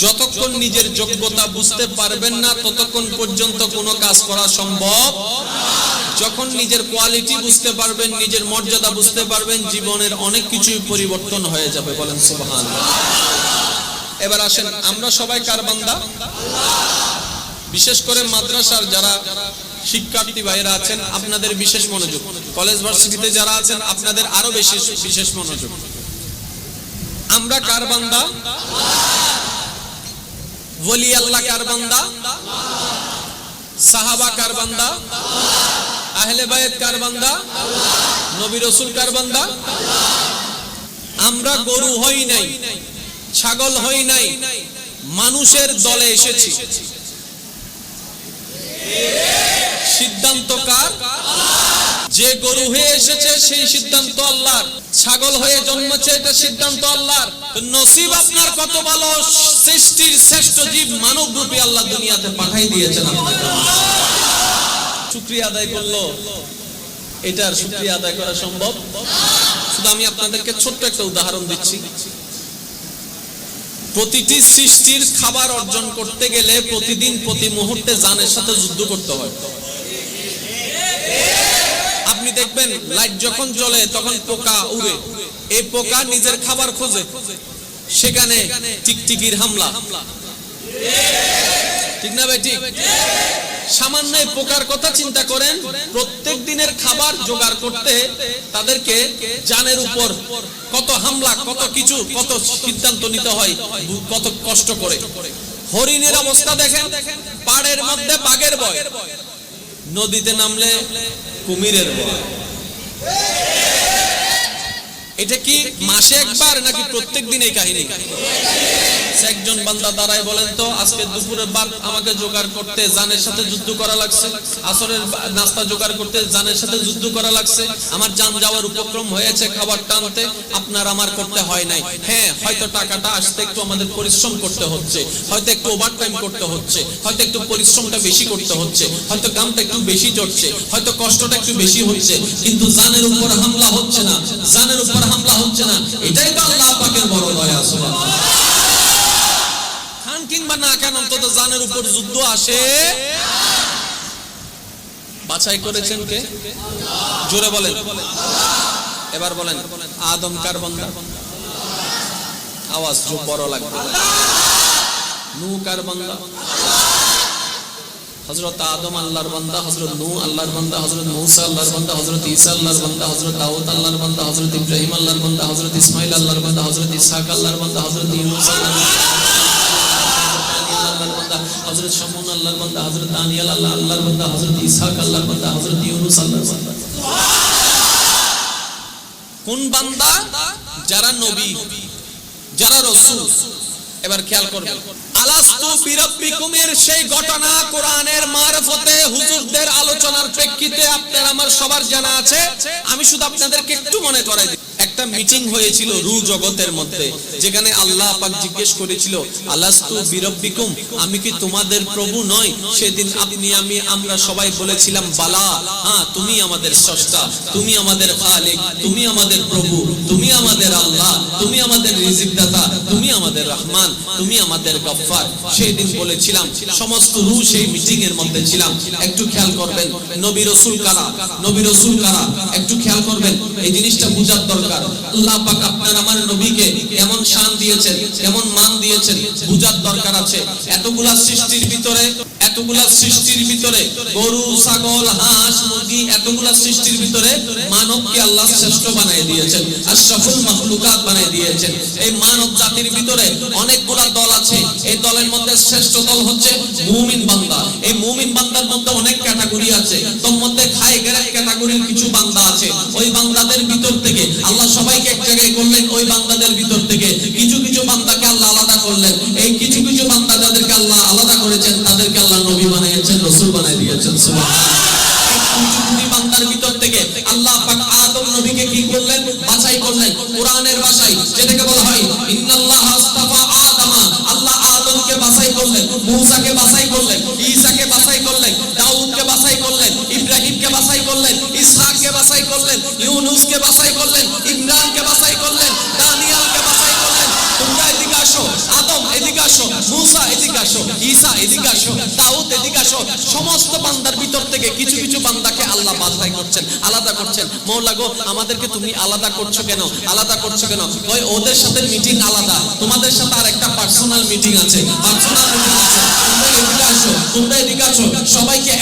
যতক্ষণ নিজের যোগ্যতা বুঝতে পারবেন না ততক্ষণ পর্যন্ত কোনো কাজ করা সম্ভব। যখন নিজের কোয়ালিটি বুঝতে পারবেন, নিজের মর্যাদা বুঝতে পারবেন, জীবনের অনেক কিছুই পরিবর্তন হয়ে যাবে। বলেন সুবহানাল্লাহ। এবার আসেন, আমরা সবাই কার বান্দা? বিশেষ করে মাদ্রাসার যারা শিক্ষার্থী ভাইরা আছেন আপনাদের বিশেষ মনোযোগ, কলেজ ভার্সিটিতে যারা আছেন আপনাদের আরো বিশেষ মনোযোগ। আমরা কার বান্দা? ওলি আল্লাহ কার বান্দা? সাহাবা কার বান্দা? আহলে বায়াত কার বান্দা? নবী রাসূল কার বান্দা? আমরা গরু হই নাই, ছাগল হই নাই, মানুষের দলে এসেছি। সিদ্ধান্ত কার? যে গরু হয়ে এসেছে সেই সিদ্ধান্ত আল্লাহর, ছাগল হয়ে জন্মেছে এটা সিদ্ধান্ত আল্লাহর। নসিব আপনার কত ভালো, সৃষ্টির শ্রেষ্ঠ জীব মানব রূপে আল্লাহ দুনিয়াতে পাঠাই দিয়েছেন আপনাকে। শুকরিয়া আদায় করলো, এটার শুকরিয়া আদায় করা সম্ভব? শুধু আমি আপনাদেরকে ছোট্ট একটা উদাহরণ দিচ্ছি। প্রতিটি সৃষ্টির খাবার অর্জন করতে গেলে প্রতিদিন প্রতি মুহূর্তে জানের সাথে যুদ্ধ করতে হয়। আপনি দেখবেন লাইট যখন জ্বলে তখন পোকা উড়ে, এই পোকা নিজের খাবার খোঁজে, সেখানে টিকটিকির হামলা, ঠিক না ভাই? ঠিক। সামান্য পোকার কথা চিন্তা করেন, প্রত্যেক দিনের খাবার জোগাড় করতে তাদেরকে জানের উপর কত হামলা, কত কিছু, কত সিদ্ধান্ত নিতে হয়, কত কষ্ট করে। হরিণের অবস্থা দেখেন, পাড়ের মধ্যে বাঘের ভয়, নদীতে নামলে কুমিরের ভয়। এটা কি মাসে একবার নাকি প্রত্যেক দিন এই কাহিনী? একজন বান্দা দাঁড়ায় বলেন তো, আজকে দুপুরের ভাত আমাকে জোগাড় করতে জানের সাথে যুদ্ধ করা লাগছে, আসরের নাস্তা জোগাড় করতে জানের সাথে যুদ্ধ করা লাগছে, আমার জান যাওয়ার উপক্রম হয়েছে খাবার টানতে, আপনার আমার করতে হয় নাই। হ্যাঁ, হয়তো টাকাটা আসতে একটু আমাদের পরিশ্রম করতে হচ্ছে, হয়তো একটু ওভারটাইম করতে হচ্ছে, হয়তো একটু পরিশ্রমটা বেশি করতে হচ্ছে, হয়তো কামটা একটু বেশি চড়ছে, হয়তো কষ্টটা একটু বেশি হচ্ছে, কিন্তু জানের উপর হামলা হচ্ছে না, জানের উপর হামলা হচ্ছে না। এটাই তো আল্লাহ পাকের বড় দয়া। সুবহানাল্লাহ। খান কিংবা না কেন অন্তত জানের উপর যুদ্ধ আসে। বাছাই করেছেন কে? জোরে বলেন। এবার বলেন, আদম কার বান্দা? আওয়াজ জোর বড় লাগবে। নূহ কার বান্দা? হযরত আদম আল্লাহর বান্দা, হযরত নূহ আল্লাহর বান্দা, হযরত মূসা আল্লাহর বান্দা, হযরত ঈসা আল্লাহর বান্দা, হযরত দাউদ আল্লাহর বান্দা, হযরত ইব্রাহিম আল্লাহর বান্দা, হযরত ইসমাঈল আল্লাহর বান্দা, হযরত ইসহাক আল্লাহর বান্দা, হযরত ইউনূস আল্লাহর বান্দা, হযরত শামূন আল্লাহর বান্দা, হযরত দানিয়েল আল্লাহর বান্দা, হযরত ইসহাক আল্লাহর বান্দা, হযরত ইউনূস আল্লাহর বান্দা। কোন বান্দা? যারা নবী, যারা রাসূল। এবার খেয়াল করবেন, আলাস্তু বিরাব্বিকুমের সেই ঘটনা কোরআনের মারফতে হুজুরদের আলোচনার প্রেক্ষিতে আপনার আমার সবার জানা আছে। আমি শুধু আপনাদেরকে একটু মনে করাই দিই। একটা মিটিং হয়েছিল রূহ জগতের মধ্যে, যেখানে আল্লাহ পাক জিজ্ঞেস করেছিল, আলাস্তু বিরাব্বিকুম, আমি কি তোমাদের প্রভু নই? সেদিন আপনি আমরা সবাই বলেছিলাম বালা, হ্যাঁ তুমি আমাদের স্রষ্টা, তুমি আমাদের খালিক, তুমি আমাদের প্রভু, তুমি আমাদের আল্লাহ, তুমি আমাদের রিজিকদাতা, তুমি আমাদের রহমান, তুমি আমাদের গফফার। সেদিন বলেছিলাম, সমস্ত রূহ সেই মিটিং এর মধ্যে ছিলাম। একটু খেয়াল করবেন, নবী রাসূল কারা, নবী রাসূল কারা, একটু খেয়াল করবেন, এই জিনিসটা বুঝার দরকার। আল্লাহ পাক আপনার আমার নবীকে কেমন শান দিয়েছেন, কেমন মান দিয়েছেন বুঝার দরকার আছে। এতগুলা সৃষ্টির ভিতরে গরু, ছাগল, হাঁস, মুরগি, এতগুলা সৃষ্টির ভিতরে মানবকে আল্লাহ শ্রেষ্ঠ বানিয়ে দিয়েছেন, আশরাফুল মাখলুকাত বানিয়ে দিয়েছেন। এই মানব জাতির ভিতরে অনেকগুলা দল আছে, এই দলের মধ্যে শ্রেষ্ঠ দল হচ্ছে মুমিন বান্দা। এই মুমিন বান্দার মধ্যে অনেক ক্যাটাগরি আছে, তোর মধ্যে খাই গ্রেড ক্যাটাগরির কিছু বান্দা আছে। ওই বান্দাদের ভিতর থেকে আল্লাহ সবাইকে এক জায়গায় করলেন, ওই বান্দাদের ভিতর থেকে কিছু কিছু বান্দাকে আল্লাহ আলাদা করলেন। এই কিছু কিছু বান্দা যাদেরকে আল্লাহ আলাদা করেছেন তাদেরকে আল্লাহ নবী বানিয়েছেন, রাসূল বানিয়ে দিয়েছেন। সুবহানাল্লাহ। বান্দার ভিতর থেকে আল্লাহ পাক আদম নবীকে কি করলেন? বাছাই করলেন। কোরআনের ভাষায় যেটাকে বলা হয় ইন্নাল্লাহা আস্তাফা আদামা, আল্লাহ আদমকে বাছাই করলেন, মূসাকে বাছাই করলেন, ঈসাকে বাছাই করলেন, দাউদকে বাছাই করলেন, ইব্রাহিমকে বাছাই করলেন, ইসহাককে বাছাই করলেন, ইউনূসকে বাছাই করলেন, ইমরানকে বাছাই করলেন, দানিয়েলকে বাছাই করলেন। তোমরা এদিকে আসো, আদম এদিকে আসো, আসো, ঈসা এদিকে আসো, দাউদ এদিকে আসো। সমস্ত বান্দার ভিতর থেকে কিছু কিছু বান্দাকে আল্লাহ বাছাই করছেন, আলাদা করছেন। মওলা গো, আমাদেরকে তুমি আলাদা করছো কেন, আলাদা করছো কেন? ওই ওদের সাথে মিটিং আলাদা, তোমাদের সাথে আরেকটা পার্সোনাল মিটিং আছে, পার্সোনাল মিটিং আছে। তোমরা এদিকে আসো, তোমরা এদিকে আসো, সবাইকে